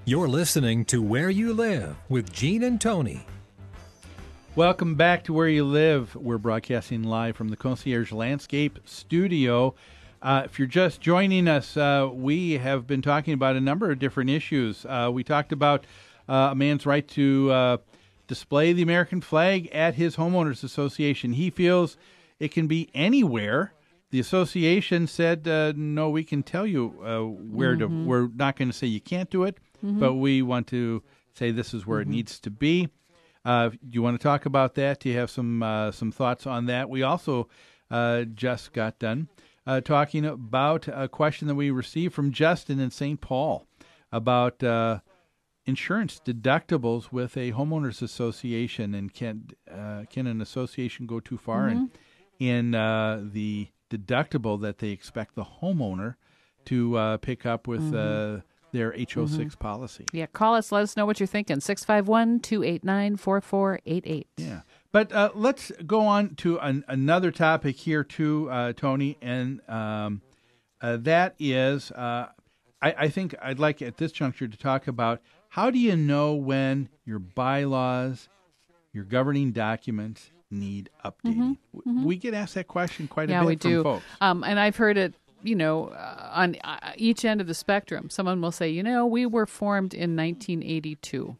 You're listening to Where You Live with Gene and Tony. Welcome back to Where You Live. We're broadcasting live from the Concierge Landscape Studio. If you're just joining us, we have been talking about a number of different issues. We talked about a man's right to display the American flag at his homeowners association. He feels it can be anywhere. The association said, no, we can tell you where to. We're not going to say you can't do it, but we want to say this is where it needs to be. Do you want to talk about that? Do you have some thoughts on that? We also just got done talking about a question that we received from Justin in St. Paul about insurance deductibles with a homeowners association, and can an association go too far in the deductible that they expect the homeowner to pick up with their HO6 policy. Yeah, call us. Let us know what you're thinking. 651-289-4488. Yeah. But let's go on to another topic here too, Tony, and that is I think I'd like at this juncture to talk about how do you know when your bylaws, your governing documents need updating? We get asked that question quite a bit from folks. And I've heard it, on each end of the spectrum. Someone will say, we were formed in 1982.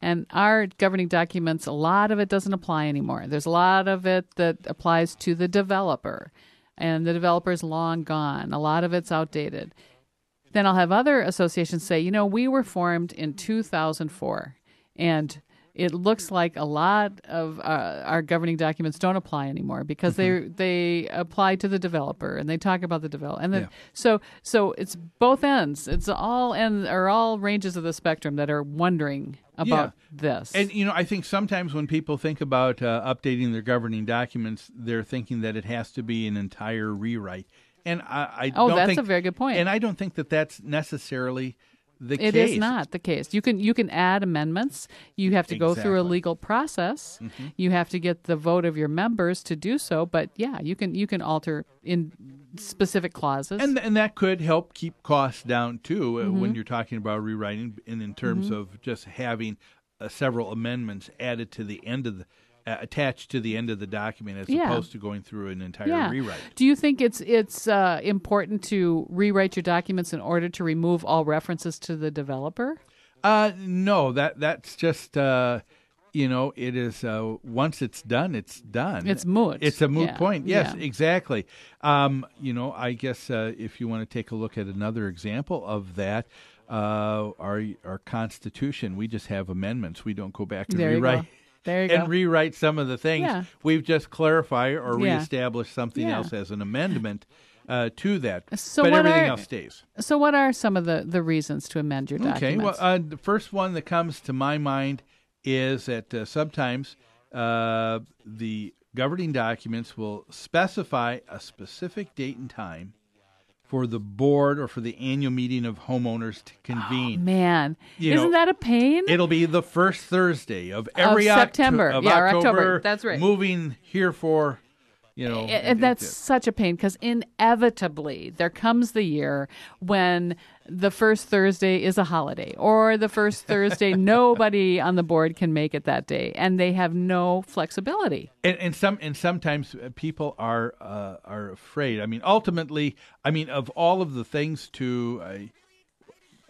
And our governing documents, a lot of it doesn't apply anymore. There's a lot of it that applies to the developer, and the developer's long gone. A lot of it's outdated. Then I'll have other associations say, we were formed in 2004, and it looks like a lot of our governing documents don't apply anymore because they apply to the developer, and they talk about the developer. And then so it's both ends. It's all ranges of the spectrum that are wondering about this. And I think sometimes when people think about updating their governing documents, they're thinking that it has to be an entire rewrite. And I don't that's think, a very good point. And I don't think that that's necessarily the case. It is not the case. You can add amendments. You have to go through a legal process. You have to get the vote of your members to do so. But you can alter in specific clauses, and that could help keep costs down too when you're talking about rewriting, and in terms of just having several amendments added to the end of the. Attached to the end of the document as opposed to going through an entire rewrite. Do you think it's important to rewrite your documents in order to remove all references to the developer? No, that's just it is once it's done, it's done. It's moot. It's a moot point. Yes, exactly. I guess if you want to take a look at another example of that, our Constitution, we just have amendments. We don't go back and rewrite. There you go. And rewrite some of the things. Yeah. We've just clarified or reestablished something else as an amendment to that. But everything else stays. So what are some of the reasons to amend your documents? Okay, well, the first one that comes to my mind is that sometimes the governing documents will specify a specific date and time for the board or for the annual meeting of homeowners to convene. Oh, man. Isn't that a pain? It'll be the first Thursday of every September. October. That's right. Moving here for, And that's such a pain because inevitably there comes the year when the first Thursday is a holiday, or the first Thursday nobody on the board can make it that day, and they have no flexibility. And sometimes people are afraid. I mean, ultimately, of all of the things to.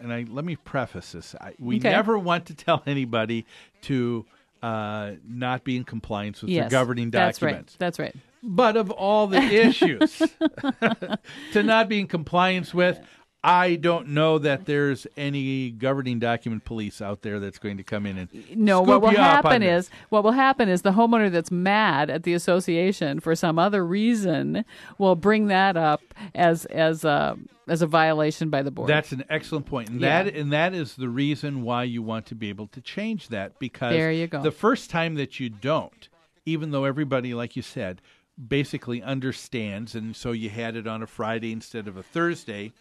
Let me preface this. We never want to tell anybody to not be in compliance with their governing documents. That's right. But of all the issues to not be in compliance with, I don't know that there's any governing document police out there that's going to come in and what will happen is the homeowner that's mad at the association for some other reason will bring that up as a violation by the board. That's an excellent point. And that is the reason why you want to be able to change that, because there you go. The first time that you don't, even though everybody, like you said, basically understands, and so you had it on a Friday instead of a Thursday,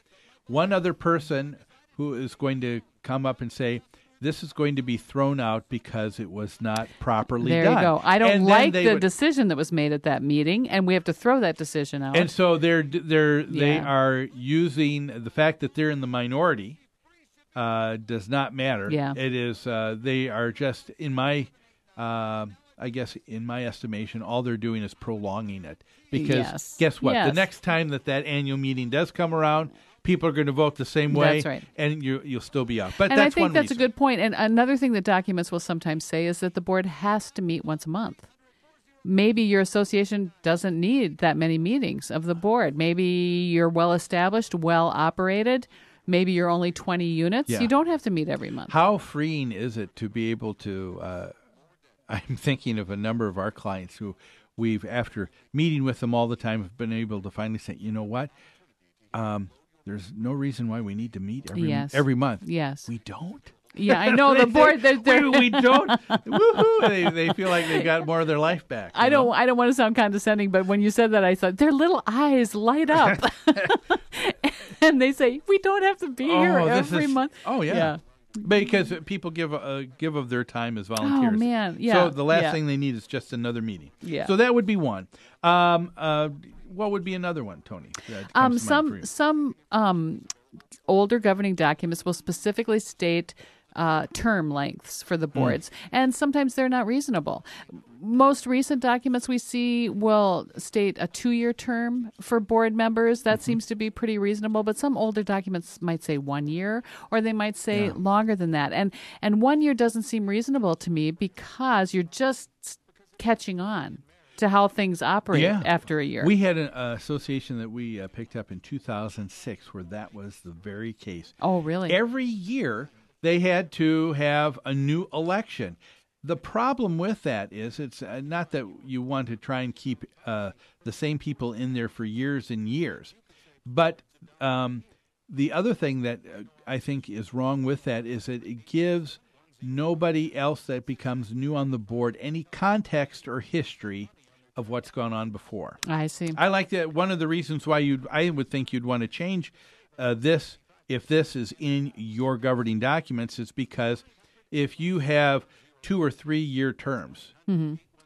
one other person who is going to come up and say, this is going to be thrown out because it was not properly done. There you go. I don't like the decision that was made at that meeting, and we have to throw that decision out. And so they are using the fact that they're in the minority does not matter. Yeah. It is. They are just in my. I guess in my estimation, all they're doing is prolonging it. Because guess what? The next time that annual meeting does come around, people are going to vote the same way. That's right. And you'll still be up. But and that's I think one that's reason. a good point. And another thing that documents will sometimes say is that the board has to meet once a month. Maybe your association doesn't need that many meetings of the board. Maybe you're well established, well operated. Maybe you're only 20 units. Yeah. You don't have to meet every month. How freeing is it to be able to I'm thinking of a number of our clients who we've, after meeting with them all the time, have been able to finally say, you know what? There's no reason why we need to meet every month. Yes. We don't. Yeah, I know the board. We don't. Woohoo! They feel like they got more of their life back. I don't want to sound condescending, but when you said that, I thought their little eyes light up, and they say we don't have to be here every month. Oh yeah. Because people give of their time as volunteers. Oh man, yeah. So the last thing they need is just another meeting. Yeah. So that would be one. What would be another one, Tony? Some older governing documents will specifically state term lengths for the boards, and sometimes they're not reasonable. Most recent documents we see will state a 2-year term for board members. That seems to be pretty reasonable, but some older documents might say 1 year, or they might say longer than that. And 1 year doesn't seem reasonable to me because you're just catching on to how things operate after a year. We had an association that we picked up in 2006 where that was the very case. Oh, really? Every year they had to have a new election. The problem with that is it's not that you want to try and keep the same people in there for years and years, but the other thing that I think is wrong with that is that it gives nobody else that becomes new on the board any context or history of what's gone on before. I see. I like that. One of the reasons why I would think you'd want to change this, if this is in your governing documents, is because if you have 2 or 3 year terms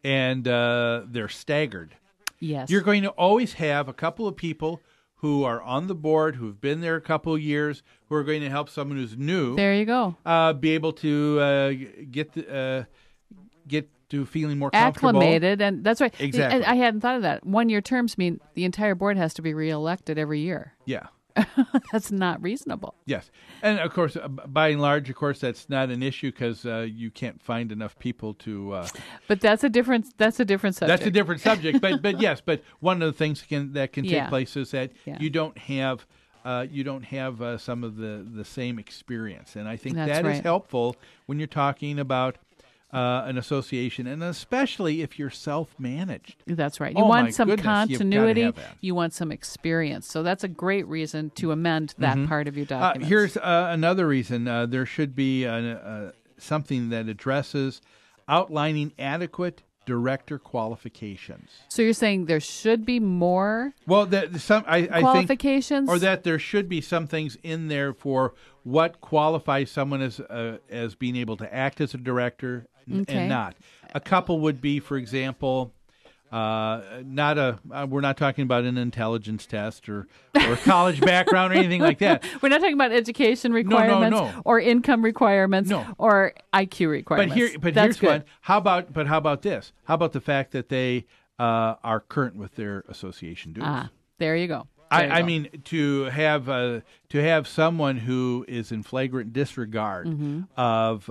and they're staggered, you're going to always have a couple of people who are on the board, who've been there a couple of years, who are going to help someone who's new. There you go. Be able to get to feeling more comfortable. Acclimated, and that's right. Exactly. And I hadn't thought of that. 1 year terms mean the entire board has to be reelected every year. Yeah. That's not reasonable. Yes. And, of course, by and large, of course, that's not an issue because you can't find enough people to... but that's a different subject. That's a different subject. But yes, but one of the things that can take place is that you don't have some of the same experience. And I think that is helpful when you're talking about an association, and especially if you're self-managed. That's right. You want some continuity. You want some experience. So that's a great reason to amend that part of your document. Here's another reason. There should be something that addresses outlining adequate director qualifications. So you're saying there should be more I qualifications? think, or that there should be some things in there for what qualifies someone as being able to act as a director and not. A couple would be, for example, we're not talking about an intelligence test or college background or anything like that. We're not talking about education requirements or income requirements or IQ requirements. Here's one. How about this? How about the fact that they are current with their association dues? There you go. I mean, to have someone who is in flagrant disregard of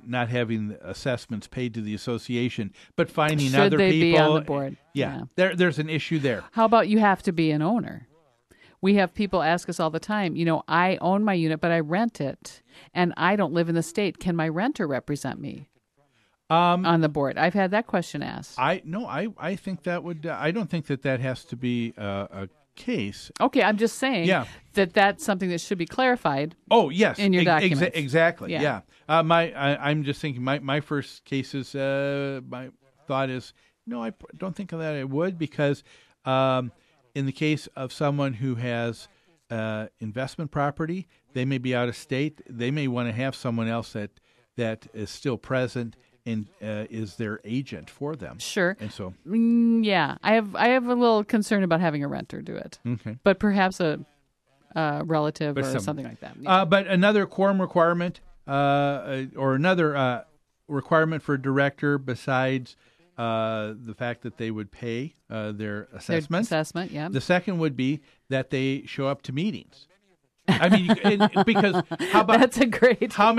not having assessments paid to the association, but finding other people. Should they be on the board? Yeah. There's an issue there. How about you have to be an owner? We have people ask us all the time, I own my unit, but I rent it, and I don't live in the state. Can my renter represent me? On the board, I've had that question asked. I think that would. I don't think that has to be a case. Okay, I'm just saying that's something that should be clarified. Oh yes, in your documents. Exactly. Yeah. I'm just thinking. My first case is. My thought is no. I don't think that I would because in the case of someone who has investment property, they may be out of state. They may want to have someone else that is still present and is their agent for them. Sure. And so, I have a little concern about having a renter do it. Okay. But perhaps a relative But or some- something like that. Yeah. But another quorum requirement or another requirement for a director besides the fact that they would pay their Their assessment. assessment, yeah. The second would be that they show up to meetings. I mean, because how about That's a great point. How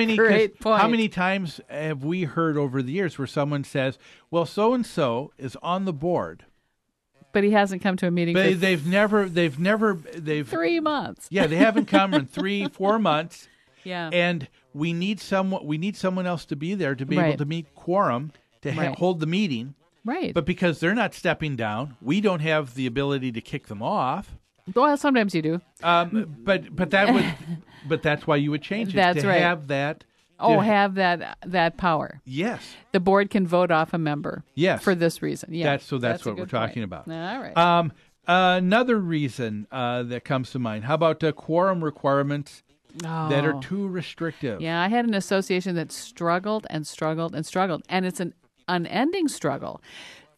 many times have we heard over the years where someone says, "Well, so and so is on the board, But he hasn't come to a meeting but for they've 3 months. yeah, they haven't come in 3-4 months, Yeah. and we need someone else to be there to be able Right. to meet quorum to Right. hold the meeting." Right. But because they're not stepping down, we don't have the ability to kick them off. Well, sometimes you do. But that's why you would change it That's to right. have that. Have that power. Yes. The board can vote off a member. Yes. For this reason. Yeah. That's a what we're good talking point. about. All right. Another reason that comes to mind. How about quorum requirements that are too restrictive? Yeah, I had an association that struggled and struggled and struggled, and it's an unending struggle.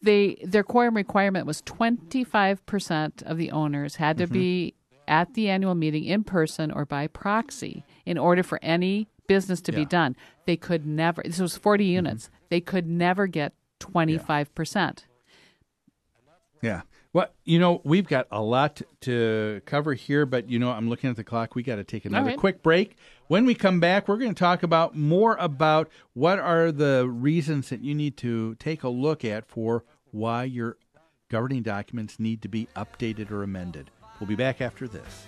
Their quorum requirement was 25% of the owners had to be at the annual meeting in person or by proxy in order for any business to be done. They could never, this was 40 units, they could never get 25%. Yeah. Well, we've got a lot to cover here, but, I'm looking at the clock. We got to take another right. quick break. When we come back, we're going to talk about more about what are the reasons that you need to take a look at for why your governing documents need to be updated or amended. We'll be back after this.